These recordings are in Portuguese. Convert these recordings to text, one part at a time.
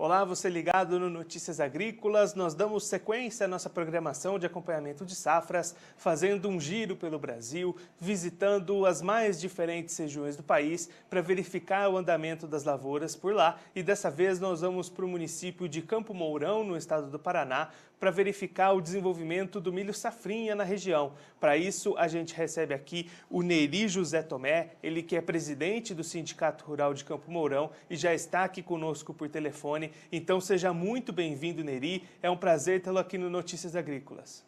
Olá, você ligado no Notícias Agrícolas. Nós damos sequência à nossa programação de acompanhamento de safras, fazendo um giro pelo Brasil, visitando as mais diferentes regiões do país para verificar o andamento das lavouras por lá. E dessa vez nós vamos para o município de Campo Mourão, no estado do Paraná, para verificar o desenvolvimento do milho safrinha na região. Para isso, a gente recebe aqui o Neri José Tomé, ele que é presidente do Sindicato Rural de Campo Mourão e já está aqui conosco por telefone. Então seja muito bem-vindo, Neri. É um prazer tê-lo aqui no Notícias Agrícolas.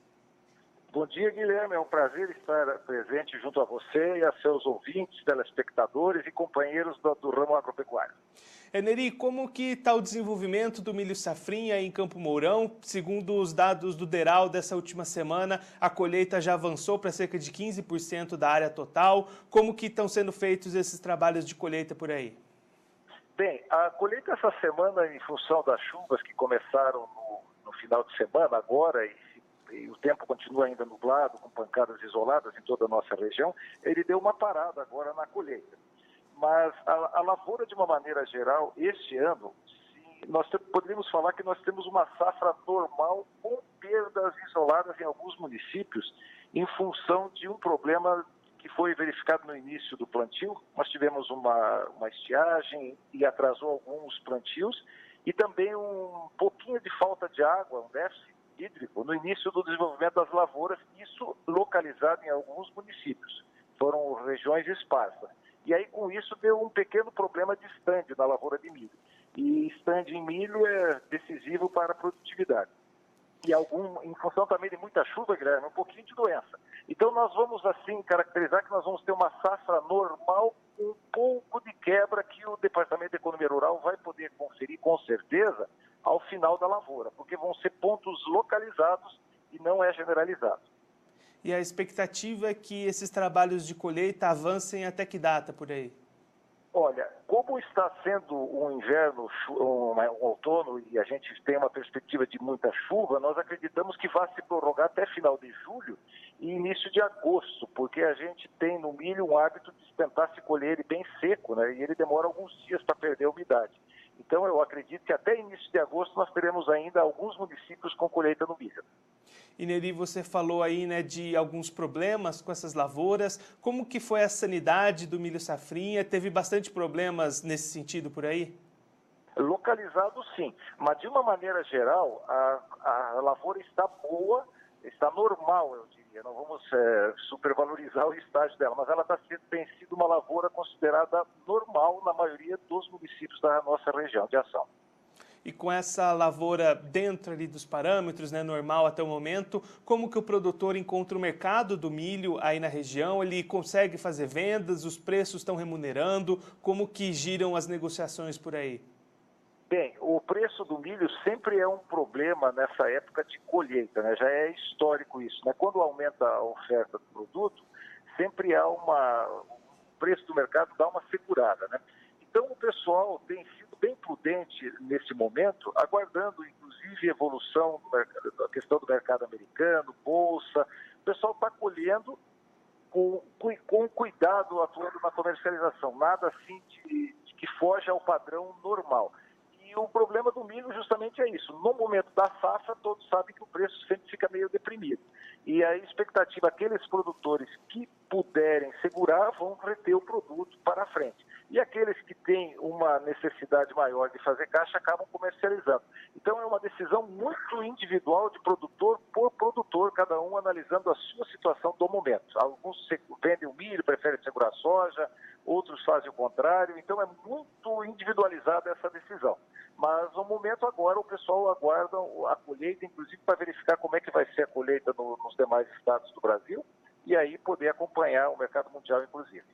Bom dia, Guilherme. É um prazer estar presente junto a você e a seus ouvintes, telespectadores e companheiros do ramo agropecuário. Neri, como que está o desenvolvimento do milho safrinha em Campo Mourão? Segundo os dados do DERAL dessa última semana, a colheita já avançou para cerca de 15% da área total. Como que estão sendo feitos esses trabalhos de colheita por aí? Bem, a colheita essa semana, em função das chuvas que começaram no final de semana agora, e o tempo continua ainda nublado, com pancadas isoladas em toda a nossa região, ele deu uma parada agora na colheita. Mas a lavoura, de uma maneira geral, este ano, nós poderíamos falar que nós temos uma safra normal com perdas isoladas em alguns municípios em função de um problema que foi verificado no início do plantio. Nós tivemos uma estiagem e atrasou alguns plantios e também um pouquinho de falta de água, um déficit hídrico no início do desenvolvimento das lavouras, isso localizado em alguns municípios. Foram regiões esparsas. E aí, com isso, deu um pequeno problema de estande na lavoura de milho. E estande em milho é decisivo para a produtividade. E em função também de muita chuva, Guilherme, um pouquinho de doença. Então, nós vamos, assim, caracterizar que nós vamos ter uma safra normal com um pouco de quebra que o Departamento de Economia Rural vai poder conferir, com certeza, ao final da lavoura, porque vão ser pontos localizados e não é generalizado. E a expectativa é que esses trabalhos de colheita avancem até que data por aí? Olha, como está sendo um inverno, um outono e a gente tem uma perspectiva de muita chuva, nós acreditamos que vai se prorrogar até final de julho e início de agosto, porque a gente tem no milho um hábito de tentar se colher ele bem seco, né? E ele demora alguns dias para perder a umidade. Então eu acredito que até início de agosto nós teremos ainda alguns municípios com colheita no milho. E Neri, você falou aí, né, de alguns problemas com essas lavouras. Como que foi a sanidade do milho safrinha? Teve bastante problemas nesse sentido por aí? Localizado, sim. Mas, de uma maneira geral, a lavoura está boa, está normal, eu diria. Não vamos supervalorizar o estágio dela, mas ela tem sido uma lavoura considerada normal na maioria dos municípios da nossa região de ação. E com essa lavoura dentro ali dos parâmetros, né, normal até o momento, como que o produtor encontra o mercado do milho aí na região? Ele consegue fazer vendas? Os preços estão remunerando? Como que giram as negociações por aí? Bem, o preço do milho sempre é um problema nessa época de colheita, né? Já é histórico isso, né? Quando aumenta a oferta do produto, sempre há o preço do mercado dá uma segurada, né? Então o pessoal tem sido bem prudente nesse momento, aguardando inclusive a evolução da questão do mercado americano, bolsa. O pessoal está colhendo com cuidado, atuando na comercialização, nada assim de que foge ao padrão normal. E o problema do milho justamente é isso. No momento da safra, todos sabem que o preço sempre fica meio deprimido. E a expectativa, aqueles produtores que puderem segurar, vão reter o produto para frente. E aqueles que têm uma necessidade maior de fazer caixa, acabam comercializando. Então é uma decisão muito individual de produtor por produtor, cada um analisando a sua situação do momento. Alguns vendem o milho, preferem segurar a soja, outros fazem o contrário. Então é muito individualizada essa decisão. Mas no momento agora o pessoal aguarda a colheita, inclusive para verificar como é que vai ser a colheita nos demais estados do Brasil e aí poder acompanhar o mercado mundial, inclusive.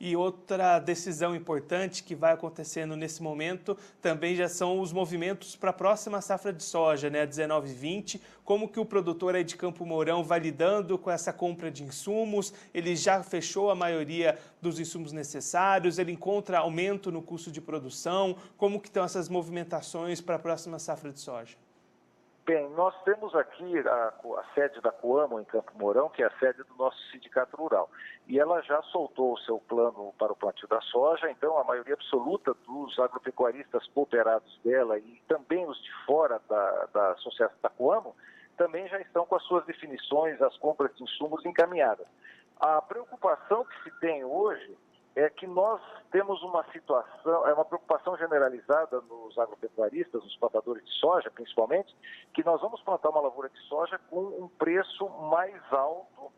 E outra decisão importante que vai acontecendo nesse momento também já são os movimentos para a próxima safra de soja, né, a 19/20. Como que o produtor aí de Campo Mourão vai lidando com essa compra de insumos? Ele já fechou a maioria dos insumos necessários? Ele encontra aumento no custo de produção? Como que estão essas movimentações para a próxima safra de soja? Bem, nós temos aqui a sede da Coamo, em Campo Mourão, que é a sede do nosso sindicato rural. E ela já soltou o seu plano para o plantio da soja, então a maioria absoluta dos agropecuaristas cooperados dela e também os de fora da associação da Coamo, também já estão com as suas definições, as compras de insumos encaminhadas. A preocupação que se tem hoje é que nós temos uma situação, é uma preocupação generalizada nos agropecuaristas, nos plantadores de soja, principalmente, que nós vamos plantar uma lavoura de soja com um preço mais alto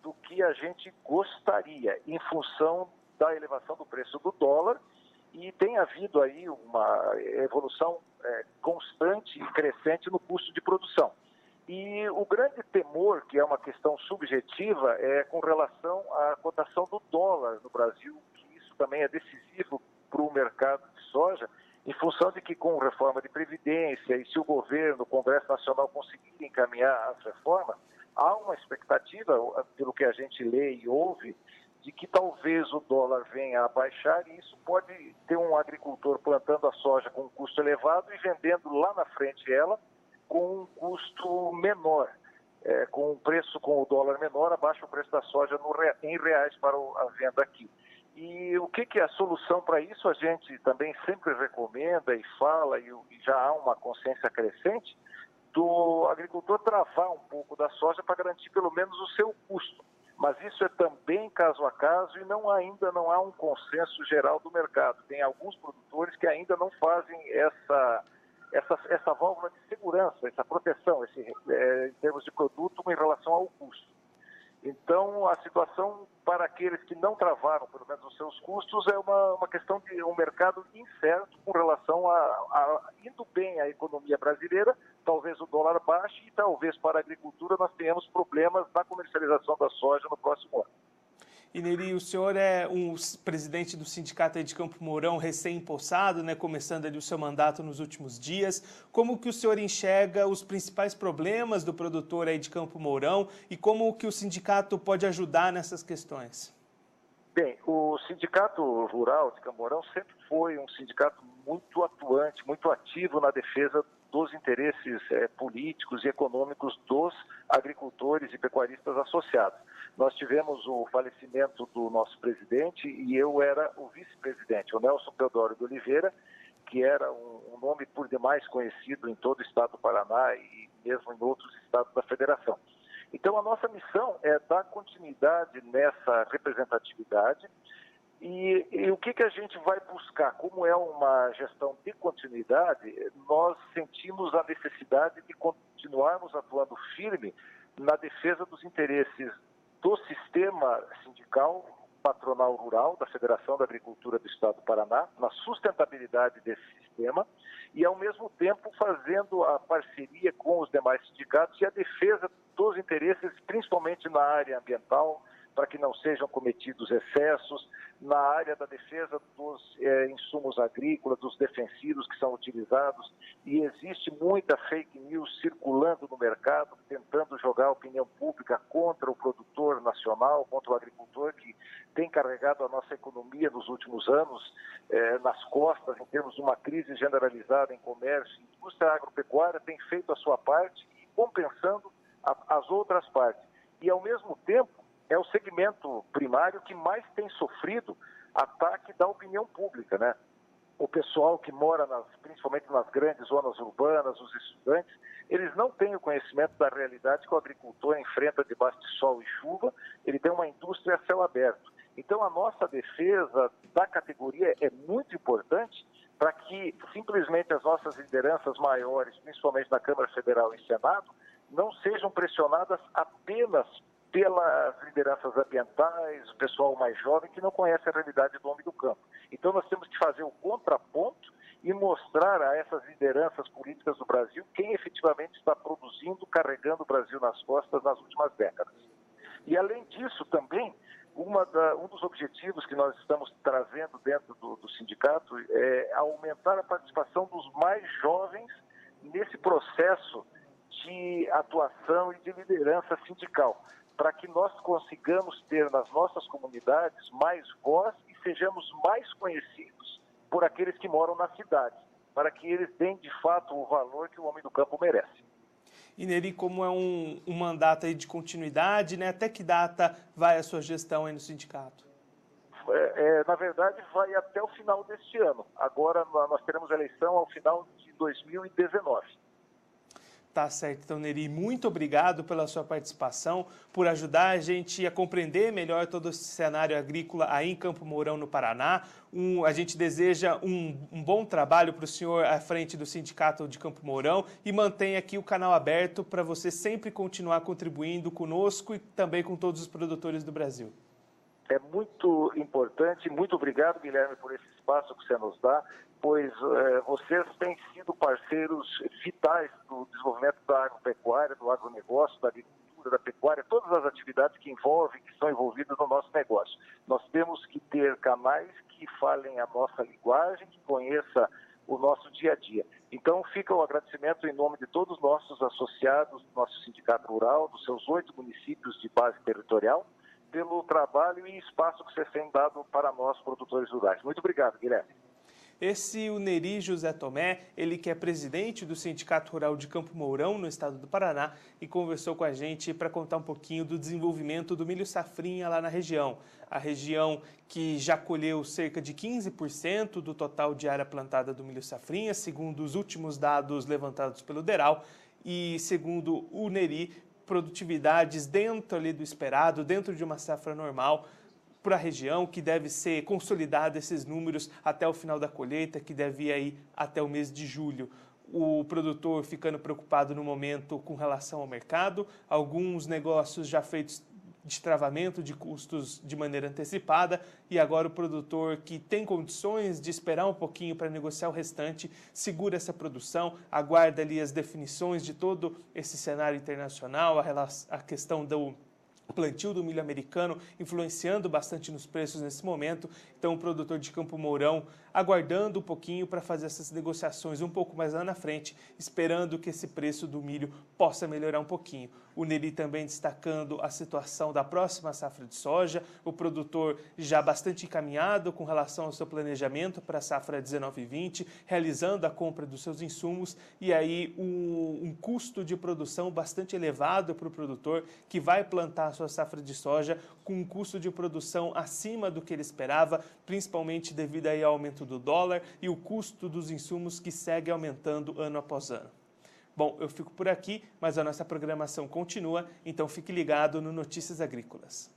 do que a gente gostaria, em função da elevação do preço do dólar, e tem havido aí uma evolução constante e crescente no custo de produção. E o grande temor, que é uma questão subjetiva, é com relação à cotação do dólar no Brasil, que isso também é decisivo para o mercado de soja, em função de que com reforma de Previdência e se o governo, o Congresso Nacional conseguirem encaminhar as reformas, há uma expectativa, pelo que a gente lê e ouve, de que talvez o dólar venha a baixar e isso pode ter um agricultor plantando a soja com um custo elevado e vendendo lá na frente ela, com um custo menor, com um preço com o dólar menor, abaixa o preço da soja em reais para a venda aqui. E o que é a solução para isso? A gente também sempre recomenda e fala, e já há uma consciência crescente, do agricultor travar um pouco da soja para garantir pelo menos o seu custo. Mas isso é também caso a caso e ainda não há um consenso geral do mercado. Tem alguns produtores que ainda não fazem essa válvula de segurança, essa proteção, em termos de produto em relação ao custo. Então, a situação para aqueles que não travaram, pelo menos, os seus custos, é uma questão de um mercado incerto com relação indo bem a economia brasileira, talvez o dólar baixe e talvez para a agricultura nós tenhamos problemas na comercialização da soja no próximo ano. E Neri, o senhor é um presidente do sindicato aí de Campo Mourão, recém-empossado, né, começando ali o seu mandato nos últimos dias. Como que o senhor enxerga os principais problemas do produtor aí de Campo Mourão e como que o sindicato pode ajudar nessas questões? Bem, o Sindicato Rural de Campo Mourão sempre foi um sindicato muito atuante, muito ativo na defesa dos interesses políticos e econômicos dos agricultores e pecuaristas associados. Nós tivemos o falecimento do nosso presidente e eu era o vice-presidente, o Nelson Teodoro de Oliveira, que era um nome por demais conhecido em todo o estado do Paraná e mesmo em outros estados da federação. Então, a nossa missão é dar continuidade nessa representatividade e o que a gente vai buscar? Como é uma gestão de continuidade, nós sentimos a necessidade de continuarmos atuando firme na defesa dos interesses do sistema sindical, patronal rural, da Federação da Agricultura do Estado do Paraná, na sustentabilidade desse sistema e, ao mesmo tempo, fazendo a parceria com os demais sindicatos e a defesa dos interesses, principalmente na área ambiental, para que não sejam cometidos excessos, na área da defesa dos insumos agrícolas, dos defensivos que são utilizados, e existe muita fake news circulando no mercado, tentando jogar a opinião pública contra o produtor nacional, contra o agricultor que tem carregado a nossa economia nos últimos anos nas costas, em termos de uma crise generalizada em comércio. A indústria agropecuária tem feito a sua parte e compensando as outras partes. E, ao mesmo tempo, é o segmento primário que mais tem sofrido ataque da opinião pública, né? O pessoal que mora, principalmente nas grandes zonas urbanas, os estudantes, eles não têm o conhecimento da realidade que o agricultor enfrenta debaixo de sol e chuva, ele tem uma indústria a céu aberto. Então, a nossa defesa da categoria é muito importante para que simplesmente as nossas lideranças maiores, principalmente na Câmara Federal e Senado, não sejam pressionadas apenas pelas lideranças ambientais, o pessoal mais jovem que não conhece a realidade do homem do campo. Então nós temos que fazer o contraponto e mostrar a essas lideranças políticas do Brasil quem efetivamente está produzindo, carregando o Brasil nas costas nas últimas décadas. E além disso também, um dos objetivos que nós estamos trazendo dentro do sindicato é aumentar a participação dos mais jovens nesse processo de atuação e de liderança sindical, para que nós consigamos ter nas nossas comunidades mais voz e sejamos mais conhecidos por aqueles que moram nas cidades, para que eles deem de fato o valor que o homem do campo merece. E Neri, como é um mandato aí de continuidade, né? Até que data vai a sua gestão aí no sindicato? Na verdade, vai até o final deste ano. Agora nós teremos eleição ao final de 2019. Tá certo, então, Neri, muito obrigado pela sua participação, por ajudar a gente a compreender melhor todo esse cenário agrícola aí em Campo Mourão, no Paraná. A gente deseja um bom trabalho para o senhor à frente do Sindicato de Campo Mourão e mantém aqui o canal aberto para você sempre continuar contribuindo conosco e também com todos os produtores do Brasil. É muito importante, muito obrigado, Guilherme, por esse espaço que você nos dá, pois vocês têm sido parceiros vitais do desenvolvimento da agropecuária, do agronegócio, da agricultura, da pecuária, todas as atividades que estão envolvidas no nosso negócio. Nós temos que ter canais que falem a nossa linguagem, que conheça o nosso dia a dia. Então, fica o agradecimento em nome de todos os nossos associados do nosso Sindicato Rural, dos seus 8 municípios de base territorial, pelo trabalho e espaço que vocês têm dado para nós, produtores rurais. Muito obrigado, Guilherme. Esse o Neri José Tomé, ele que é presidente do Sindicato Rural de Campo Mourão, no estado do Paraná, e conversou com a gente para contar um pouquinho do desenvolvimento do milho safrinha lá na região. A região que já colheu cerca de 15% do total de área plantada do milho safrinha, segundo os últimos dados levantados pelo DERAL, e segundo o Neri, produtividades dentro ali do esperado, dentro de uma safra normal, para a região, que deve ser consolidado esses números até o final da colheita, que deve ir aí até o mês de julho. O produtor ficando preocupado no momento com relação ao mercado, alguns negócios já feitos de travamento de custos de maneira antecipada, e agora o produtor que tem condições de esperar um pouquinho para negociar o restante, segura essa produção, aguarda ali as definições de todo esse cenário internacional, a questão do plantio do milho americano influenciando bastante nos preços nesse momento. Então o produtor de Campo Mourão aguardando um pouquinho para fazer essas negociações um pouco mais lá na frente, esperando que esse preço do milho possa melhorar um pouquinho. O Neri também destacando a situação da próxima safra de soja, o produtor já bastante encaminhado com relação ao seu planejamento para a safra 19/20, realizando a compra dos seus insumos, e aí um custo de produção bastante elevado para o produtor que vai plantar a sua safra de soja com um custo de produção acima do que ele esperava, principalmente devido aí ao aumento do dólar e o custo dos insumos que segue aumentando ano após ano. Bom, eu fico por aqui, mas a nossa programação continua, então fique ligado no Notícias Agrícolas.